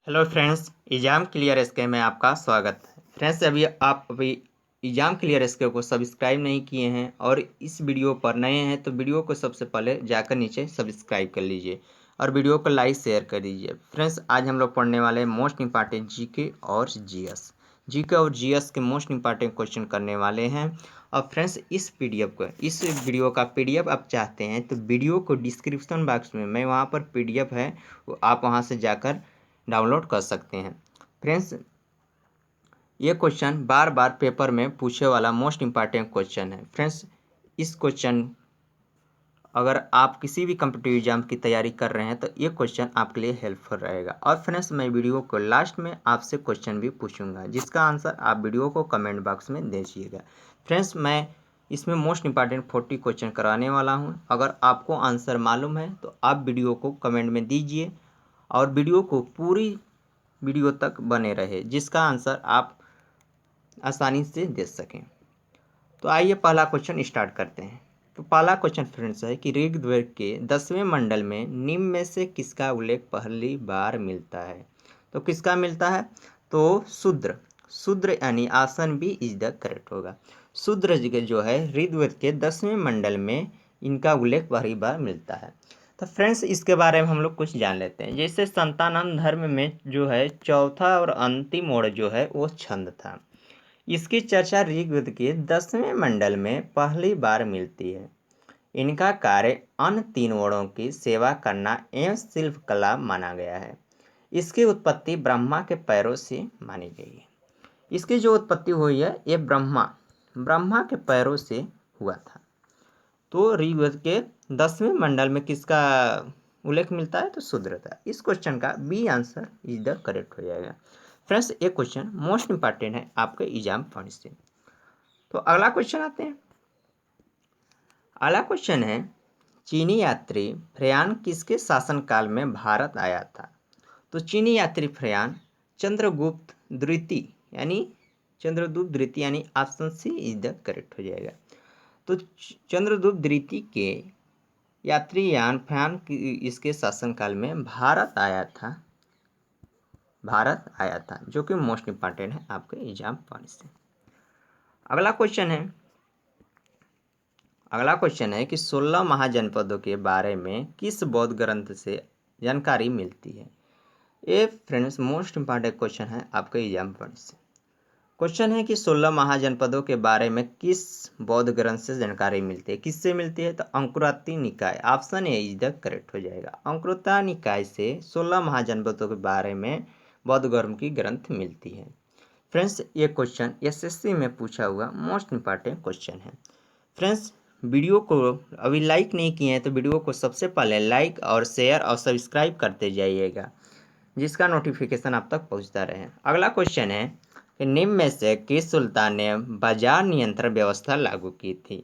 Hello friends, exam clear SK में आपका स्वागत है। फ्रेंड्स, अभी एग्ज़ाम क्लियर एसके को सब्सक्राइब नहीं किए हैं और इस वीडियो पर नए हैं तो वीडियो को सबसे पहले जाकर नीचे सब्सक्राइब कर लीजिए और वीडियो को लाइक शेयर कर दीजिए। फ्रेंड्स, आज हम लोग पढ़ने वाले हैं मोस्ट इंपॉर्टेंट जीके और जीएस। जीके और जीएस के मोस्ट इंपॉर्टेंट क्वेश्चन करने वाले हैं। और फ्रेंड्स, इस वीडियो का पीडीएफ आप चाहते हैं तो वीडियो को डिस्क्रिप्शन बॉक्स में मैं वहाँ पर पीडीएफ है, आप वहाँ से जाकर डाउनलोड कर सकते हैं। फ्रेंड्स, ये क्वेश्चन बार बार पेपर में पूछे वाला मोस्ट इम्पॉर्टेंट क्वेश्चन है। फ्रेंड्स, इस क्वेश्चन अगर आप किसी भी कम्पिटिटिव एग्जाम की तैयारी कर रहे हैं तो ये क्वेश्चन आपके लिए हेल्पफुल रहेगा। और फ्रेंड्स, मैं वीडियो को लास्ट में आपसे क्वेश्चन भी पूछूंगा जिसका आंसर आप वीडियो को कमेंट बॉक्स में दीजिएगा। फ्रेंड्स, मैं इसमें मोस्ट इंपॉर्टेंट 40 क्वेश्चन कराने वाला हूँ। अगर आपको आंसर मालूम है तो आप वीडियो को कमेंट में दीजिए और वीडियो को पूरी वीडियो तक बने रहे जिसका आंसर आप आसानी से दे सकें। तो आइए पहला क्वेश्चन स्टार्ट करते हैं। तो पहला क्वेश्चन फ्रेंड्स है कि ऋग्वेद के 10वें मंडल में निम्न में से किसका उल्लेख पहली बार मिलता है। तो किसका मिलता है? तो शूद्र। शूद्र यानी option B is the correct होगा। शूद्र जी के जो है ऋग्वेद के 10वें मंडल में इनका उल्लेख पहली बार मिलता है। तो फ्रेंड्स, इसके बारे में हम लोग कुछ जान लेते हैं। जैसे संतानंद धर्म में जो है चौथा और अंतिम ओर जो है वो छंद था। इसकी चर्चा ऋग्वेद के 10वें मंडल में पहली बार मिलती है। इनका कार्य अन्य तीन वर्णों की सेवा करना एवं शिल्प कला माना गया है। इसकी उत्पत्ति ब्रह्मा के पैरों से मानी गई है। इसकी जो उत्पत्ति हुई है ये ब्रह्मा के पैरों से हुआ था। तो ऋग्वेद के 10वें मंडल में किसका उल्लेख मिलता है? तो शूद्र था। इस क्वेश्चन का B answer is the correct हो जाएगा। फ्रेंड्स, ये क्वेश्चन मोस्ट इंपॉर्टेंट है आपके एग्जाम पॉइंट से। तो अगला क्वेश्चन आते हैं। अगला क्वेश्चन है, चीनी यात्री फ्रेयान किसके शासनकाल में भारत आया था? तो चीनी यात्री फ्रेयान चंद्रगुप्त द्वितीय यानी option C is the correct हो जाएगा। तो चंद्रगुप्त द्वितीय के यात्रीयान फ्रेयान इसके शासनकाल में भारत आया था जो कि मोस्ट इंपॉर्टेंट है आपके एग्जाम पॉइंट से। अगला क्वेश्चन है कि 16 महाजनपदों के बारे में किस बौद्ध ग्रंथ से जानकारी मिलती है? ये फ्रेंड्स मोस्ट इंपॉर्टेंट क्वेश्चन है आपके एग्जाम पॉइंट से। क्वेश्चन है कि 16 महाजनपदों के बारे में किस बौद्ध ग्रंथ से जानकारी मिलती है? किससे मिलती है? तो अंकुराती निकाय, option A is the correct हो जाएगा। अंकुरता निकाय से 16 महाजनपदों के बारे में बौद्ध धर्म की ग्रंथ मिलती है। फ्रेंड्स, ये क्वेश्चन एसएससी में पूछा हुआ मोस्ट इंपॉर्टेंट क्वेश्चन है। फ्रेंड्स, वीडियो को अभी लाइक नहीं किए हैं तो वीडियो को सबसे पहले लाइक और शेयर और सब्सक्राइब करते जाइएगा जिसका नोटिफिकेशन आप तक पहुंचता रहे। अगला क्वेश्चन है कि निम्न में से किस सुल्तान ने बाजार नियंत्रण व्यवस्था लागू की थी?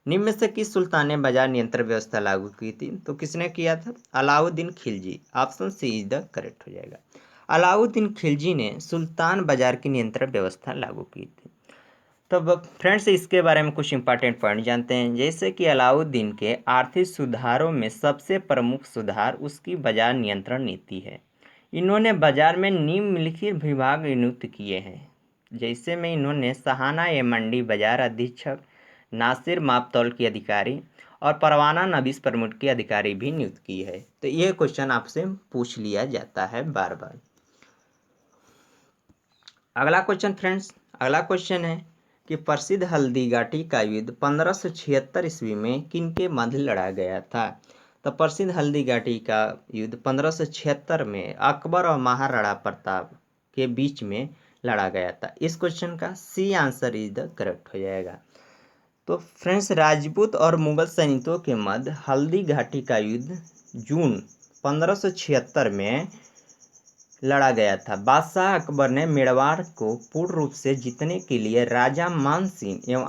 निम्न में से किस सुल्तान ने बाजार नियंत्रण व्यवस्था लागू की थी? तो किसने किया था? Alauddin Khilji, option C is the correct हो जाएगा। अलाउद्दीन खिलजी ने सुल्तान बाजार की नियंत्रण व्यवस्था लागू की थी। तब फ्रेंड्स, इसके बारे में कुछ इंपॉर्टेंट पॉइंट जानते हैं। जैसे कि अलाउद्दीन के आर्थिक सुधारों में सबसे प्रमुख सुधार उसकी बाजार नियंत्रण नीति है। इन्होंने बाजार में निम्नलिखित विभाग नियुक्त किए हैं। जैसे में इन्होंने सहाना ए मंडी बाजार अधीक्षक, नासिर मापतौल की अधिकारी और परवाना नबीस प्रमुख की अधिकारी भी नियुक्त की है। तो ये क्वेश्चन आपसे पूछ लिया जाता है बार बार। अगला क्वेश्चन है कि प्रसिद्ध हल्दीघाटी का युद्ध 1576 ईस्वी में किनके मध्य लड़ा गया था? तो प्रसिद्ध हल्दीघाटी का युद्ध 1576 में अकबर और महाराणा प्रताप के बीच में लड़ा गया था। इस क्वेश्चन का C answer is the correct हो जाएगा। तो फ्रेंड्स, राजपूत और मुगल सैनिकों के मध्य हल्दी घाटी का युद्ध जून 1576 में लड़ा गया था। बादशाह अकबर ने मेवाड़ को पूर्ण रूप से जीतने के लिए राजा मान सिंह एवं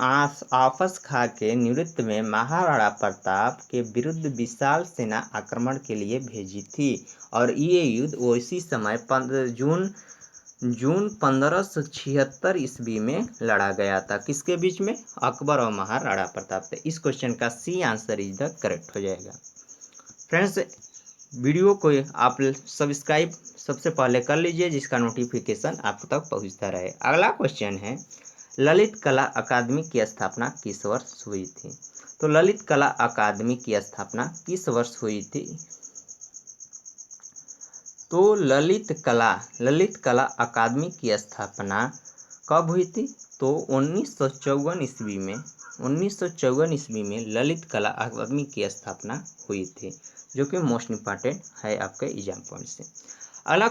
आफस खां के नेतृत्व में महाराणा प्रताप के विरुद्ध विशाल सेना आक्रमण के लिए भेजी थी और ये युद्ध उसी समय जून 1576 ईस्वी में लड़ा गया था। किसके बीच में? अकबर और महाराणा प्रताप से। इस क्वेश्चन का C answer is the correct हो जाएगा। फ्रेंड्स, वीडियो को आप सब्सक्राइब सबसे पहले कर लीजिए, जिसका नोटिफिकेशन आप तक पहुंचता रहे। अगला क्वेश्चन है, ललित कला अकादमी की स्थापना किस वर्ष हुई थी? तो ललित कला अकादमी की स्थापना किस वर्ष हुई थी? तो ललित कला अकादमी की स्थापना कब हुई थी? तो 1954 ईस्वी में 1954 ईस्वी में ललित कला अकादमी की स्थापना हुई थी, जो कि मोस्ट इम्पॉर्टेंट है आपके एग्जाम पॉइंट से। अगला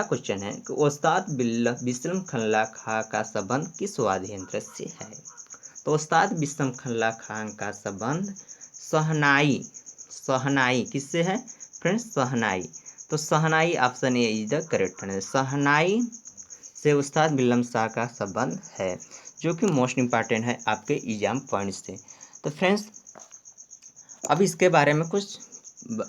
क्वेश्चन है कि उस्ताद बिस्मिल खल्ला खां का संबंध किस वाद्य यंत्र से है? तो उस्ताद बिस्मिल खल्ला खां का संबंध शहनाई किससे है फ्रेंड्स? शहनाई। तो shehnai option A is the correct है। शहनाई से उस्ताद बिल्लम शाह का संबंध है, जो कि मोस्ट इम्पॉर्टेंट है आपके एग्जाम पॉइंट से। तो फ्रेंड्स अब इसके बारे में कुछ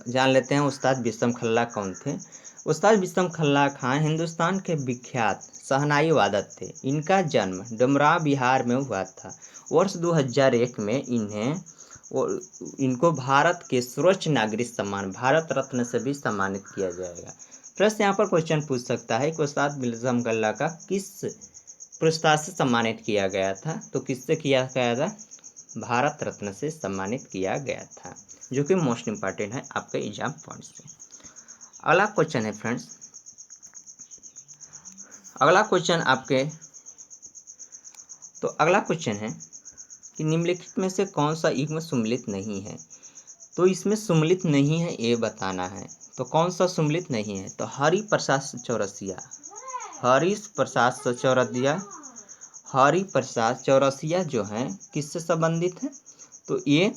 जान लेते हैं, उस्ताद बिस्मिल खल्ला कौन थे? उस्ताद बिस्मिल खल्ला खां हिंदुस्तान के विख्यात शहनाई वादक थे। इनका जन्म डुमराव बिहार में हुआ था। वर्ष 2001 में इनको भारत के सर्वोच्च नागरिक सम्मान भारत रत्न से भी सम्मानित किया जाएगा। प्रश्न यहाँ पर क्वेश्चन पूछ सकता है कि उस्ताद बिस्मिल खल्ला का किस पुरस्कार से सम्मानित किया गया था? तो किससे किया गया था? भारत रत्न से सम्मानित किया गया था, जो कि मोस्ट इम्पॉर्टेंट है आपके एग्जाम पॉइंट से। अगला क्वेश्चन है फ्रेंड्स, अगला क्वेश्चन है कि निम्नलिखित में से कौन सा युग्म सम्मिलित नहीं है? तो इसमें सम्मिलित नहीं है ये बताना है। तो कौन सा सम्मिलित नहीं है? तो हरिप्रसाद चौरसिया जो है किससे संबंधित है? तो ये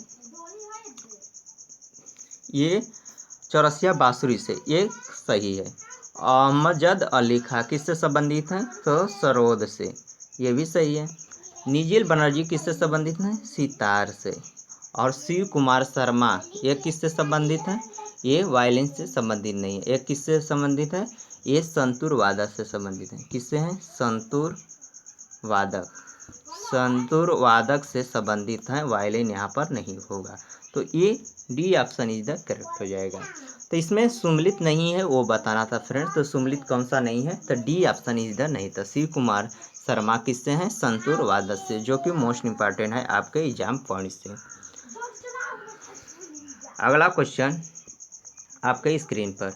चौरसिया बांसुरी से, ये सही है। अहमद अली खां किससे संबंधित है? तो सरोद से, ये भी सही है। निजिल बनर्जी किससे संबंधित है? सितार से। और शिव कुमार शर्मा ये किससे संबंधित है? ये वायलिन से संबंधित नहीं है। ये किससे संबंधित है? ये संतूर वादक से संबंधित है। किससे है? संतूर वादक से संबंधित है, वायलिन यहाँ पर नहीं होगा। तो ये D option is the correct हो जाएगा। तो इसमें सम्मिलित नहीं है वो बताना था फ्रेंड्स। तो सम्मिलित कौन सा नहीं है? तो डी ऑप्शन इज द नहीं था। शिव कुमार शर्मा किससे हैं? संतूर वादक से, जो कि मोस्ट इम्पॉर्टेंट है आपके एग्जाम पॉइंट से। अगला क्वेश्चन आपके स्क्रीन पर,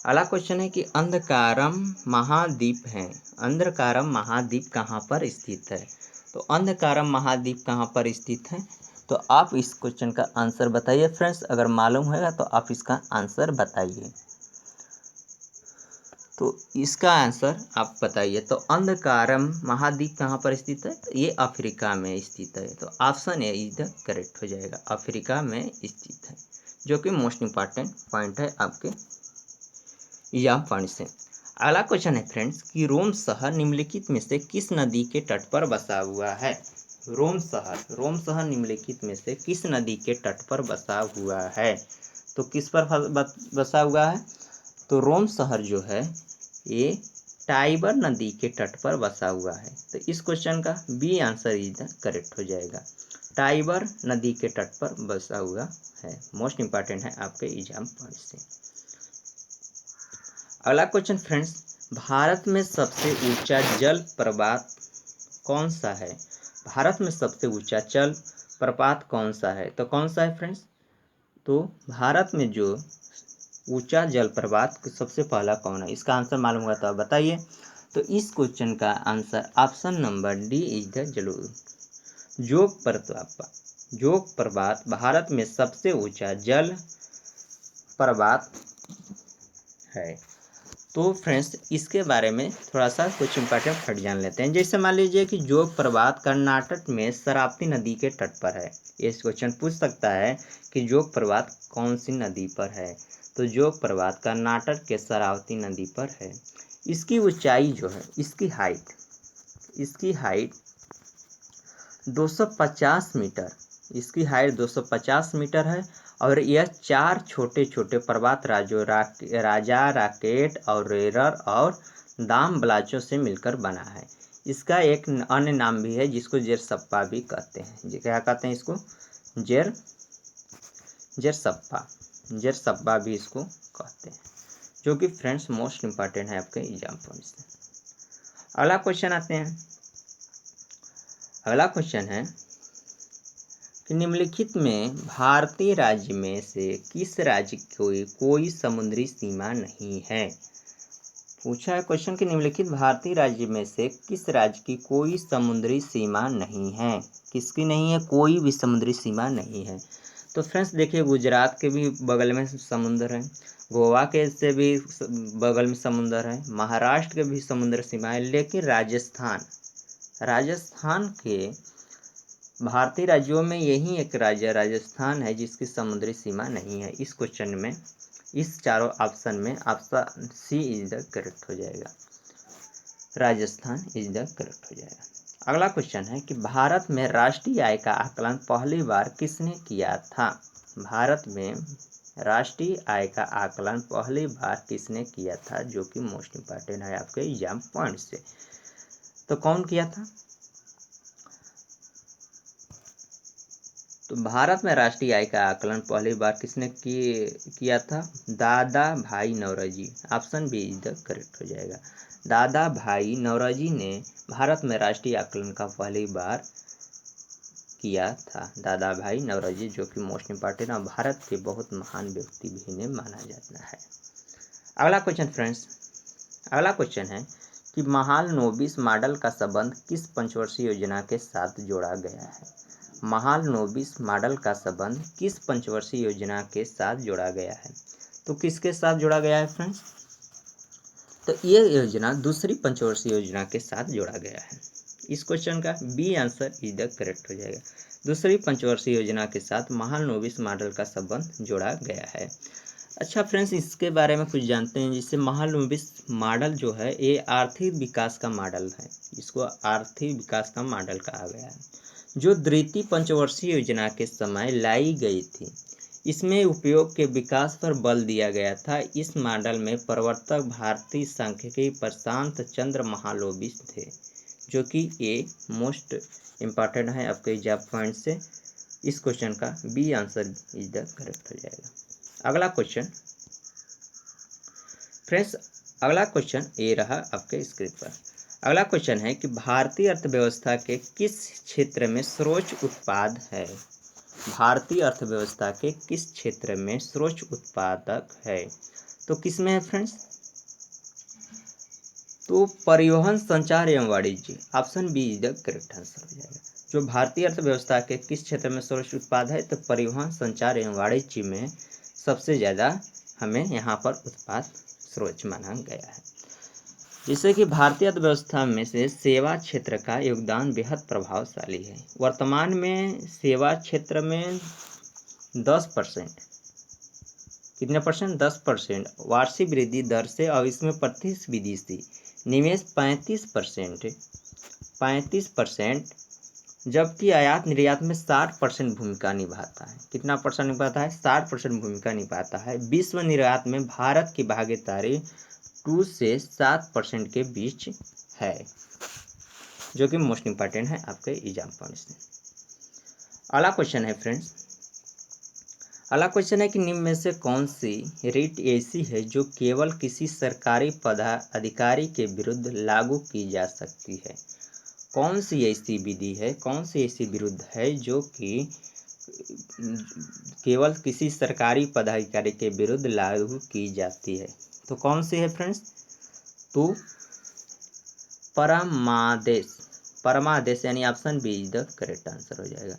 अगला क्वेश्चन है कि अंधकारम महाद्वीप है। अंधकारम महाद्वीप कहाँ पर स्थित है? तो अंधकारम महाद्वीप कहाँ पर स्थित है? तो आप इस क्वेश्चन का आंसर बताइए फ्रेंड्स। अगर मालूम होगा तो आप इसका आंसर बताइए। तो इसका आंसर आप बताइए। तो अंधकारम महाद्वीप कहाँ पर स्थित है? तो ये अफ्रीका में स्थित है। तो option A is the correct हो जाएगा, अफ्रीका में स्थित है, जो कि मोस्ट इम्पॉर्टेंट पॉइंट है आपके एग्जाम पॉइंट से। अगला क्वेश्चन है फ्रेंड्स कि रोम शहर निम्नलिखित में से किस नदी के तट पर बसा हुआ है? रोम शहर निम्नलिखित में से किस नदी के तट पर बसा हुआ है? तो किस पर बसा हुआ है? तो रोम शहर जो है ये टाइबर नदी के तट पर बसा हुआ है। तो इस क्वेश्चन का B answer is the correct हो जाएगा, टाइबर नदी के तट पर बसा हुआ है। मोस्ट इम्पॉर्टेंट है आपके एग्जाम पॉइंट से। अगला क्वेश्चन फ्रेंड्स, भारत में सबसे ऊंचा जल प्रपात कौन सा है? भारत में सबसे ऊंचा जल प्रपात कौन सा है? तो कौन सा है फ्रेंड्स? तो भारत में जो ऊंचा जल प्रपात सबसे पहला कौन है? इसका आंसर मालूम होगा तो आप बताइए। तो इस क्वेश्चन का answer option number D is the जोग प्रपात भारत में सबसे ऊंचा जल प्रपात है। तो फ्रेंड्स इसके बारे में थोड़ा सा कुछ इंपॉर्टेंट फैक्ट जान लेते हैं। जैसे मान लीजिए कि जोग प्रपात कर्नाटक में शरावती नदी के तट पर है। ये क्वेश्चन पूछ सकता है कि जोग प्रपात कौन सी नदी पर है? तो जोग प्रपात कर्नाटक के शरावती नदी पर है। इसकी ऊंचाई जो है, इसकी हाइट 250 मीटर, इसकी हाइट 250 मीटर है। और यह 4 छोटे छोटे पर्वत राज्यों राजा राकेट और रेरर और दाम बलाचों से मिलकर बना है। इसका एक अन्य नाम भी है जिसको जेरसप्पा भी कहते हैं। क्या कहते हैं इसको? जेरसप्पा। जेरसब्बा भी इसको कहते हैं, जो कि फ्रेंड्स मोस्ट इंपॉर्टेंट है आपके एग्जाम पॉइंट्स में। अगला क्वेश्चन आते हैं। अगला क्वेश्चन है कि निम्नलिखित में भारतीय राज्य में से किस राज्य की कोई समुद्री सीमा नहीं है। पूछा है क्वेश्चन कि निम्नलिखित भारतीय राज्य में से किस राज्य की कोई समुद्री सीमा नहीं है। किसकी नहीं है? कोई भी समुद्री सीमा नहीं है। तो फ्रेंड्स देखिए, गुजरात के भी बगल में समुद्र है, गोवा के से भी बगल में समुद्र है, महाराष्ट्र के भी समुद्र सीमा है, लेकिन राजस्थान के भारतीय राज्यों में यही एक राज्य राजस्थान है जिसकी समुद्री सीमा नहीं है। इस क्वेश्चन में, इस चारों ऑप्शन में option C is the correct हो जाएगा, राजस्थान इज द करेक्ट हो जाएगा। अगला क्वेश्चन है कि भारत में राष्ट्रीय आय का आकलन पहली बार किसने किया था। भारत में राष्ट्रीय आय का आकलन पहली बार किसने किया था, जो कि मोस्ट इंपॉर्टेंट है आपके एग्जाम पॉइंट से। तो कौन किया था? तो भारत में राष्ट्रीय आय का आकलन पहली बार किसने किया था? Dadabhai Naoroji. Option B is the correct हो जाएगा। दादा भाई नौरोजी ने भारत में राष्ट्रीय आकलन का पहली बार किया था। दादा भाई नौरोजी, जो कि मोस्ट इंपॉर्टेंट और भारत के बहुत महान व्यक्ति भी इन्हें माना जाता है। अगला क्वेश्चन फ्रेंड्स, अगला क्वेश्चन है कि महालनोबिस मॉडल का संबंध किस पंचवर्षीय योजना के साथ जोड़ा गया है। महालनोबिस मॉडल का संबंध किस पंचवर्षीय योजना के साथ जोड़ा गया है। तो किसके साथ जोड़ा गया है फ्रेंड्स? तो ये योजना दूसरी पंचवर्षीय योजना के साथ जोड़ा गया है। इस क्वेश्चन का B answer is the correct हो जाएगा। दूसरी पंचवर्षीय योजना के साथ महालनोबिस मॉडल का संबंध जोड़ा गया है। अच्छा फ्रेंड्स, इसके बारे में कुछ जानते हैं। जिससे महालनोबिस मॉडल जो है ये आर्थिक विकास का मॉडल है, इसको आर्थिक विकास का मॉडल कहा गया है, जो द्वितीय पंचवर्षीय योजना के समय लाई गई थी। इसमें उपयोग के विकास पर बल दिया गया था। इस मॉडल में प्रवर्तक भारतीय सांख्यिकी प्रशांत चंद्र महालनोबिस थे, जो कि ये मोस्ट इम्पॉर्टेंट है आपके एग्जाम पॉइंट से। इस क्वेश्चन का B answer is the correct हो जाएगा। अगला क्वेश्चन फ्रेंड्स, अगला क्वेश्चन ये रहा आपके स्क्रीन पर। अगला क्वेश्चन है कि भारतीय अर्थव्यवस्था के किस क्षेत्र में सर्वोच्च उत्पाद है। भारतीय अर्थव्यवस्था के किस क्षेत्र में सर्वोच्च उत्पादक है। तो किस में है फ्रेंड्स? तो परिवहन, संचार एवं वाणिज्य। Option B is the correct answer हो जाएगा। जो भारतीय अर्थव्यवस्था के किस क्षेत्र में सर्वोच्च उत्पाद है, तो परिवहन, संचार एवं वाणिज्य में सबसे ज़्यादा हमें यहाँ पर उत्पाद सर्वोच्च माना गया है। जिससे कि भारतीय अर्थव्यवस्था में से सेवा क्षेत्र का योगदान बेहद प्रभावशाली है। वर्तमान में सेवा क्षेत्र में 10%, कितने परसेंट? 10% वार्षिक वृद्धि दर से, और इसमें प्रतिस्पर्धी से निवेश 35%, जबकि आयात निर्यात में 60% भूमिका निभाता है। कितना परसेंट निभाता है? 60% भूमिका निभाता है। विश्व निर्यात में भारत की भागीदारी 2 से 7% के बीच है, जो कि मोस्ट इंपॉर्टेंट है आपके एग्जाम पॉइंट्स में। अगला क्वेश्चन है फ्रेंड्स, अगला क्वेश्चन है कि निम्न में से कौन सी रीट ऐसी है जो केवल किसी सरकारी पदाधिकारी के विरुद्ध लागू की जा सकती है। कौन सी ऐसी विधि है, कौन सी ऐसी विरुद्ध है जो कि केवल किसी सरकारी पदाधिकारी के विरुद्ध लागू की जाती है। तो कौन सी है फ्रेंड्स? तो परमादेश यानी option B is the correct answer हो जाएगा।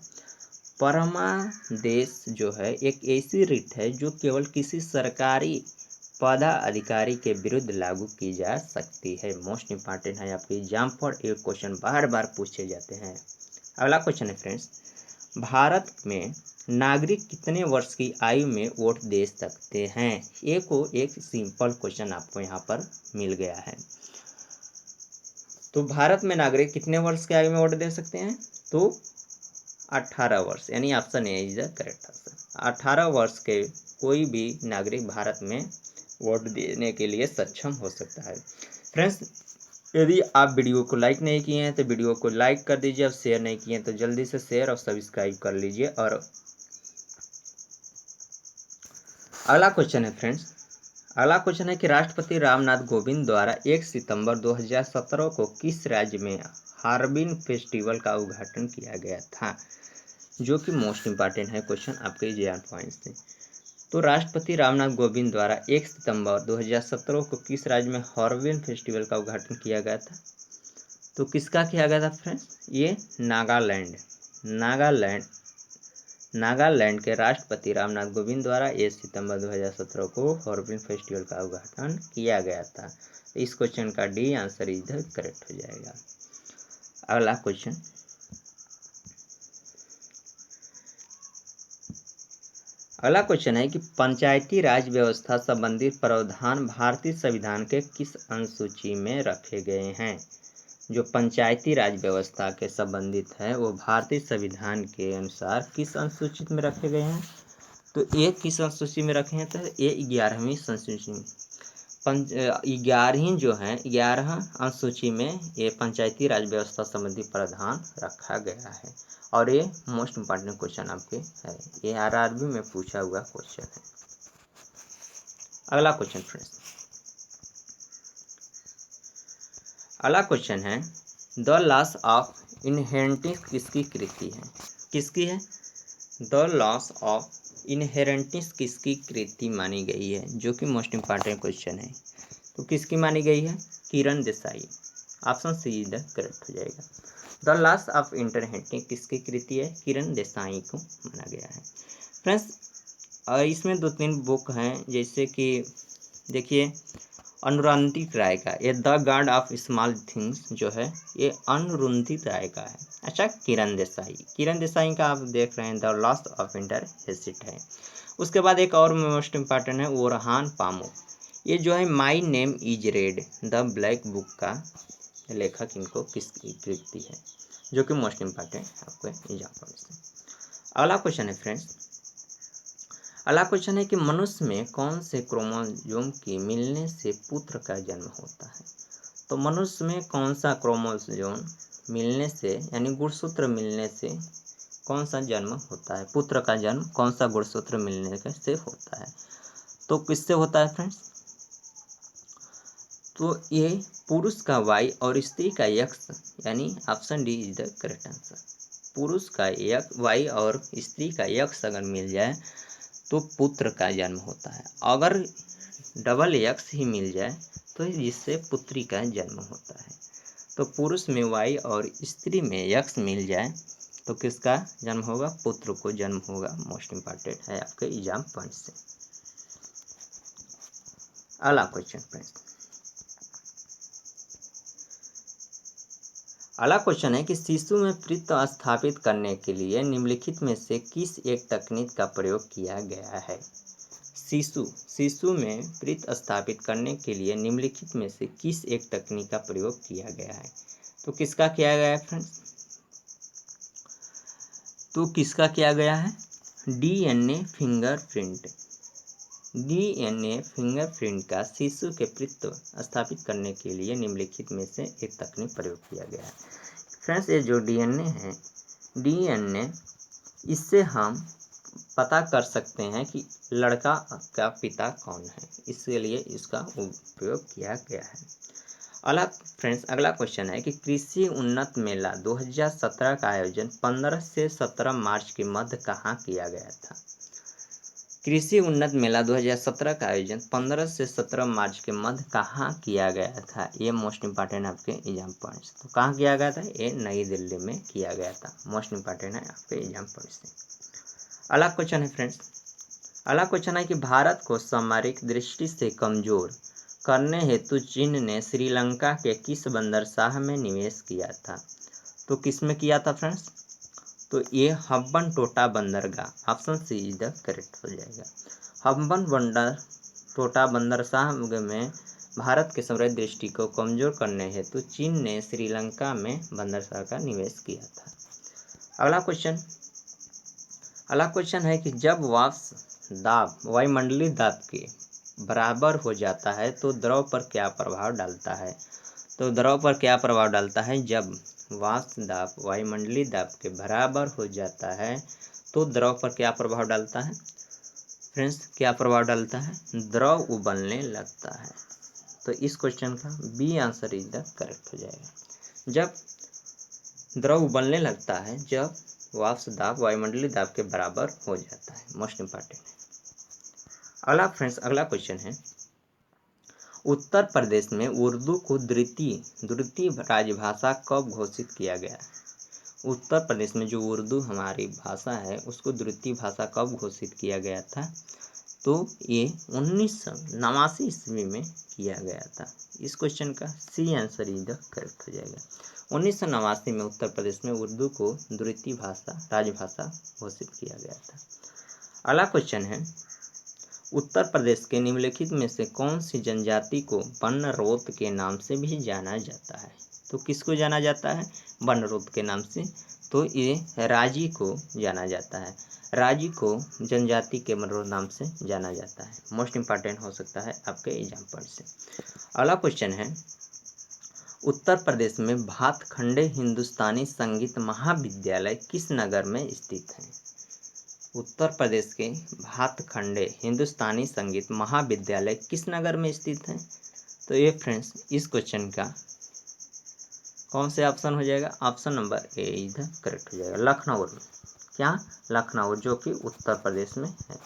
परमादेश जो है एक ऐसी रीट है जो केवल किसी सरकारी पदाधिकारी के विरुद्ध लागू की जा सकती है। मोस्ट इंपॉर्टेंट है आपके एग्जाम पर, एक क्वेश्चन बार बार पूछे जाते हैं। अगला क्वेश्चन है फ्रेंड्स, भारत में नागरिक कितने वर्ष की आयु में वोट दे सकते हैं। एक सिंपल क्वेश्चन आपको यहाँ पर मिल गया है। तो भारत में नागरिक कितने वर्ष की आयु में वोट दे सकते हैं? तो 18 वर्ष, यानी option A is the correct answer. 18 वर्ष के कोई भी नागरिक भारत में वोट देने के लिए सक्षम हो सकता है। फ्रेंड्स, यदि आप वीडियो को लाइक नहीं किए हैं तो वीडियो को लाइक कर दीजिए, और शेयर नहीं किए हैं तो जल्दी से शेयर और सब्सक्राइब कर लीजिए। और अगला क्वेश्चन है फ्रेंड्स, अगला क्वेश्चन है कि राष्ट्रपति रामनाथ कोविंद द्वारा 1 सितंबर 2017 को किस राज्य में हार्बिन फेस्टिवल का उद्घाटन किया गया था, जो कि मोस्ट इंपॉर्टेंट है क्वेश्चन आपके एग्जाम पॉइंट से। तो राष्ट्रपति रामनाथ कोविंद द्वारा 1 सितंबर 2017 को किस राज्य में हार्बिन फेस्टिवल का उद्घाटन किया गया था, तो किसका किया गया था फ्रेंड्स, ये नागालैंड के राष्ट्रपति रामनाथ कोविंद द्वारा 1 सितंबर 2017 को हार्बिन फेस्टिवल का उद्घाटन किया गया था। इस क्वेश्चन का डी आंसर इधर करेक्ट हो जाएगा। अगला क्वेश्चन, अगला क्वेश्चन है कि पंचायती राज व्यवस्था संबंधी प्रावधान भारतीय संविधान के किस अनुसूची में रखे गए हैं। जो पंचायती राज व्यवस्था के संबंधित है वो भारतीय संविधान के अनुसार किस अनुसूची में रखे गए हैं, तो ये किस अनुसूची में रखे हैं, तो ये 11वीं अनुसूची में 11वीं जो है 11 अनुसूची में ये पंचायती राज व्यवस्था संबंधी प्रावधान रखा गया है। और ये मोस्ट इम्पॉर्टेंट क्वेश्चन आपके है, ये आरआरबी में पूछा हुआ क्वेश्चन है। अगला क्वेश्चन फ्रेंड्स, अगला क्वेश्चन है द लॉस ऑफ इनहेरिटेंस किसकी कृति है, किसकी है, द लॉस ऑफ इनहेरिटेंस किसकी कृति मानी गई है, जो कि मोस्ट इम्पॉर्टेंट क्वेश्चन है। तो किसकी मानी गई है, किरण देसाई, ऑप्शन सी इधर करेक्ट हो जाएगा। द लॉस ऑफ इनहेरिटेंस किसकी कृति है, किरण देसाई को माना गया है। फ्रेंड्स इसमें 2-3 बुक हैं, जैसे कि देखिए अनुरुंधिक राय का ये the God of small things जो है ये अनुरुंधिक राय का है। अच्छा, किरण देसाई का आप देख रहे हैं द लॉस ऑफ इनहेरिटेंस है। उसके बाद एक और मोस्ट इम्पॉर्टेंट है ओरहान पामू, ये जो है my name is read the black book का लेखक इनको किसकी कृति है, जो कि मोस्ट इम्पॉर्टेंट आपको एग्जाम्पल से। अगला क्वेश्चन है फ्रेंड्स, अगला क्वेश्चन है कि मनुष्य में कौन से क्रोमोसोम के मिलने से पुत्र का जन्म होता है। तो मनुष्य में कौन सा क्रोमोसोम मिलने से यानी गुणसूत्र मिलने से कौन सा जन्म होता है, पुत्र का जन्म कौन सा गुणसूत्र मिलने से होता है, तो किससे होता है फ्रेंड्स, तो ये पुरुष का वाई और स्त्री का एक्स, यानी option D is the correct answer. पुरुष का वाई और स्त्री का एक्स अगर मिल जाए तो पुत्र का जन्म होता है। अगर डबल एक्स ही मिल जाए तो जिससे पुत्री का जन्म होता है। तो पुरुष में वाई और स्त्री में एक्स मिल जाए तो किसका जन्म होगा, पुत्र को जन्म होगा। मोस्ट इम्पॉर्टेंट है आपके एग्जाम पॉइंट से। अगला क्वेश्चन फ्रेंड्स, अगला क्वेश्चन है कि शिशु में प्रीत स्थापित करने के लिए निम्नलिखित में से किस एक तकनीक का प्रयोग किया गया है। शिशु में प्रीत स्थापित करने के लिए निम्नलिखित में से किस एक तकनीक का प्रयोग किया गया है, तो किसका किया गया है फ्रेंड्स, तो किसका किया गया है, डीएनए फिंगरप्रिंट का शिशु के प्रीत स्थापित करने के लिए निम्नलिखित में से एक तकनीक प्रयोग किया गया है। फ्रेंड्स ये जो डीएनए इससे हम पता कर सकते हैं कि लड़का का पिता कौन है, इसके लिए इसका उपयोग किया गया है। अगला क्वेश्चन है कि कृषि उन्नत मेला 2017 का आयोजन 15 से 17 मार्च के मध्य कहाँ किया गया था। कृषि उन्नत मेला 2017 का आयोजन 15 से 17 मार्च के मध्य कहाँ किया गया था, ये मोस्ट इम्पॉर्टेंट आपके एग्जाम पॉइंट्स। तो कहाँ किया गया था, ये नई दिल्ली में किया गया था। मोस्ट इम्पॉर्टेंट है आपके एग्जाम पॉइंट्स से। अगला क्वेश्चन है फ्रेंड्स, अगला क्वेश्चन है कि भारत को सामरिक दृष्टि से कमजोर करने हेतु चीन ने श्रीलंका के किस बंदरगाह में निवेश किया था, तो किस में किया था फ्रेंड्स, तो ये हम्बनटोटा बंदरगाह, option C is the correct हो जाएगा। हम्बनटोटा बंदरगाह में भारत के सामरिक दृष्टि को कमजोर करने हेतु चीन ने श्रीलंका में बंदरगाह का निवेश किया था। अगला क्वेश्चन है कि जब वाष्प दाब वायुमंडलीय दाब के बराबर हो जाता है तो द्रव पर क्या प्रभाव डालता है, तो द्रव पर क्या प्रभाव डालता है, जब वाष्प दाब वायुमंडलीय दाब के बराबर हो जाता है तो द्रव पर क्या प्रभाव डालता है फ्रेंड्स क्या प्रभाव डालता है? द्रव उबलने लगता है। तो इस क्वेश्चन का B answer is the correct हो जाएगा। जब द्रव उबलने लगता है जब वाष्प दाब वायुमंडलीय दाब के बराबर हो जाता है। मोस्ट इंपॉर्टेंट है। अगला फ्रेंड्स, अगला क्वेश्चन है, उत्तर प्रदेश में उर्दू को द्वितीय राजभाषा कब घोषित किया गया? उत्तर प्रदेश में जो उर्दू हमारी भाषा है उसको द्वितीय भाषा कब घोषित किया गया था? तो ये 1989 ईस्वी में किया गया था। इस क्वेश्चन का C answer is the correct हो जाएगा। 1989 में उत्तर प्रदेश में उर्दू को द्वितीय राजभाषा घोषित किया गया था। अगला क्वेश्चन है, उत्तर प्रदेश के निम्नलिखित में से कौन सी जनजाति को बनरोत के नाम से भी जाना जाता है? तो किसको जाना जाता है बनरोत के नाम से? तो ये राजी को जाना जाता है। राजी को जनजाति के बनरोत नाम से जाना जाता है। मोस्ट इंपॉर्टेंट हो सकता है आपके एग्जाम पॉइंट से। अगला क्वेश्चन है, उत्तर प्रदेश में भातखंडे हिंदुस्तानी संगीत महाविद्यालय किस नगर में स्थित है? उत्तर प्रदेश के भातखंडे हिंदुस्तानी संगीत महाविद्यालय किस नगर में स्थित है? तो ये फ्रेंड्स इस क्वेश्चन का कौन से ऑप्शन हो जाएगा? ऑप्शन नंबर ए इधर करेक्ट हो जाएगा। लखनऊ में। क्या? लखनऊ, जो कि उत्तर प्रदेश में है।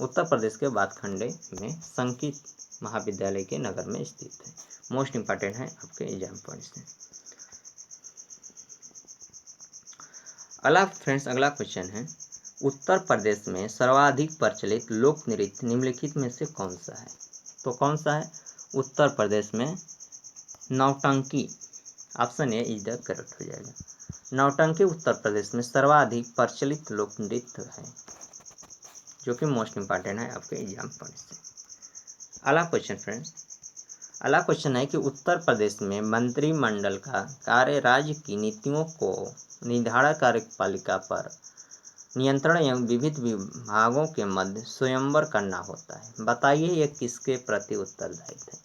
उत्तर प्रदेश के भातखंडे में संगीत महाविद्यालय के नगर में स्थित है। मोस्ट इंपॉर्टेंट है आपके एग्जाम पॉइंट से। अगला क्वेश्चन है, उत्तर प्रदेश में सर्वाधिक प्रचलित लोक नृत्य निम्नलिखित में से कौन सा है? तो कौन सा है? उत्तर प्रदेश में नौटंकी। Option A is the correct हो जाएगा। नौटंकी उत्तर प्रदेश में सर्वाधिक प्रचलित लोक नृत्य है, जो कि मोस्ट इंपॉर्टेंट है आपके एग्जाम पॉइंट से। अगला क्वेश्चन फ्रेंड्स, अगला क्वेश्चन है कि उत्तर प्रदेश में मंत्रिमंडल का कार्य राज्य की नीतियों को निर्धारण कार्यपालिका पर नियंत्रण एवं विविध विभागों के मध्य स्वयंवर करना होता है। बताइए यह किसके प्रति उत्तरदायित्व है?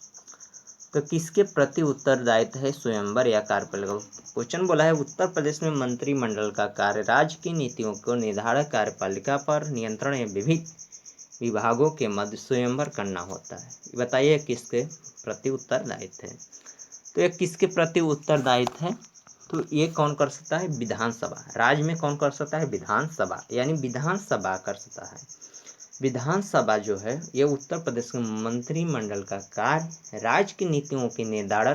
तो किसके प्रति उत्तरदायित्व है स्वयंवर या कार्यपालिका? क्वेश्चन बोला है उत्तर प्रदेश में मंत्रिमंडल का कार्य राज्य की नीतियों को निर्धारण कार्यपालिका पर नियंत्रण एवं विविध विभागों के मध्य स्वयंवर करना होता है। बताइए किसके प्रति उत्तरदायित्व है? तो ये किसके प्रति उत्तरदायित्व है? तो ये कौन कर सकता है? विधानसभा। राज्य में कौन कर सकता है? विधानसभा, यानी विधानसभा कर सकता है। विधानसभा जो है ये उत्तर प्रदेश के मंत्रिमंडल का कार्य राज्य की नीतियों के निर्धारण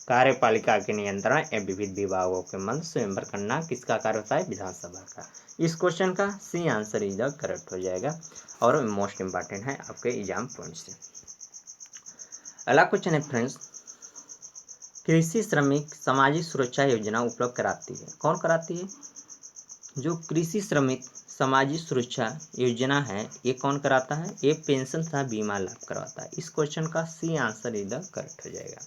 कार्यपालिका के नियंत्रण एवं विविध विभागों के मध्य स्वयंवर करना किसका कार्य होता है? विधानसभा का। इस क्वेश्चन का C answer is the correct हो जाएगा और मोस्ट इंपॉर्टेंट है आपके एग्जाम पॉइंट से। अगला क्वेश्चन है फ्रेंड्स, कृषि श्रमिक सामाजिक सुरक्षा योजना उपलब्ध कराती है। कौन कराती है? जो कृषि श्रमिक सामाजिक सुरक्षा योजना है ये कौन कराता है? ये पेंशन तथा बीमा लाभ करवाता है। इस क्वेश्चन का C answer is the correct हो जाएगा।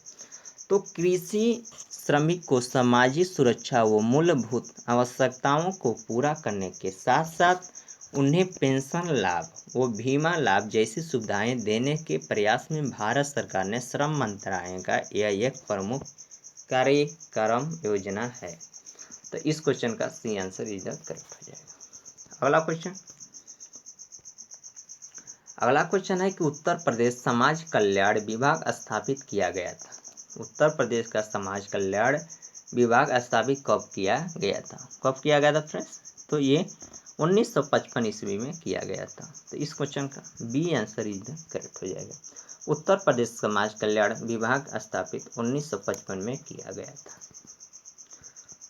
तो कृषि श्रमिक को सामाजिक सुरक्षा व मूलभूत आवश्यकताओं को पूरा करने के साथ साथ उन्हें पेंशन लाभ व बीमा लाभ जैसी सुविधाएं देने के प्रयास में भारत सरकार ने श्रम मंत्रालय का यह एक प्रमुख कार्यक्रम योजना है। तो इस क्वेश्चन का C answer is the correct हो जाएगा। अगला क्वेश्चन है कि उत्तर प्रदेश समाज कल्याण विभाग स्थापित किया गया था। उत्तर प्रदेश का समाज कल्याण विभाग स्थापित कब किया गया था? कब किया गया था फ्रेंड्स? तो ये 1955 ईस्वी में किया गया था। तो इस क्वेश्चन का B answer is the correct हो जाएगा। उत्तर प्रदेश समाज कल्याण विभाग स्थापित 1955 में किया गया था।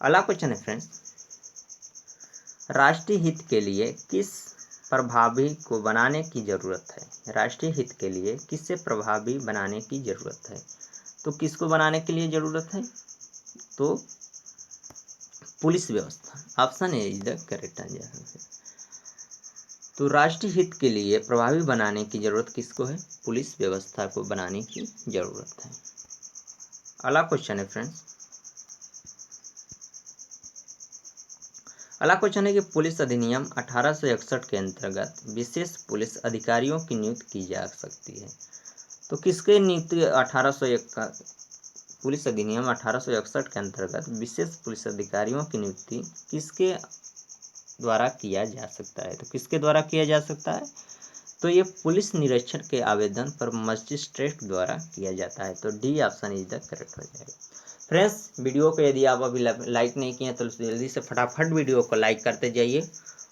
अगला क्वेश्चन है फ्रेंड्स, राष्ट्रीय हित के लिए किस प्रभावी को बनाने की जरूरत है? राष्ट्रीय हित के लिए किससे प्रभावी बनाने की जरूरत है? तो किसको बनाने के लिए जरूरत है? तो पुलिस व्यवस्था। Option A is the correct answer. तो राष्ट्रीय हित के लिए प्रभावी बनाने की जरूरत किसको है? पुलिस व्यवस्था को बनाने की जरूरत है। अगला क्वेश्चन है फ्रेंड्स, अगला क्वेश्चन है कि पुलिस अधिनियम 1861 के अंतर्गत विशेष पुलिस अधिकारियों की नियुक्ति की जा सकती है। तो किसके नियुक्ति पुलिस अधिनियम 1861 के अंतर्गत विशेष पुलिस अधिकारियों की नियुक्ति किसके द्वारा किया जा सकता है? तो किसके द्वारा किया जा सकता है? तो ये पुलिस निरीक्षण के आवेदन पर मजिस्ट्रेट द्वारा किया जाता है। तो D option is the correct हो जाएगा। फ्रेंड्स, वीडियो को यदि आप अभी लाइक नहीं किए तो जल्दी से फटाफट वीडियो को लाइक करते जाइए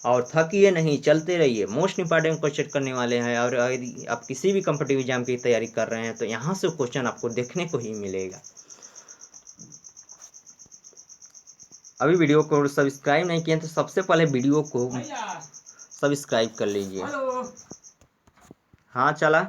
और थकिए नहीं, चलते रहिए। मोस्ट इंपॉर्टेंट क्वेश्चन करने वाले हैं और यदि आप किसी भी कॉम्पिटिटिव एग्जाम की तैयारी कर रहे हैं तो यहाँ से क्वेश्चन आपको देखने को ही मिलेगा। अभी वीडियो को सब्सक्राइब नहीं किए तो सबसे पहले वीडियो को सब्सक्राइब कर लीजिए। हाँ चला।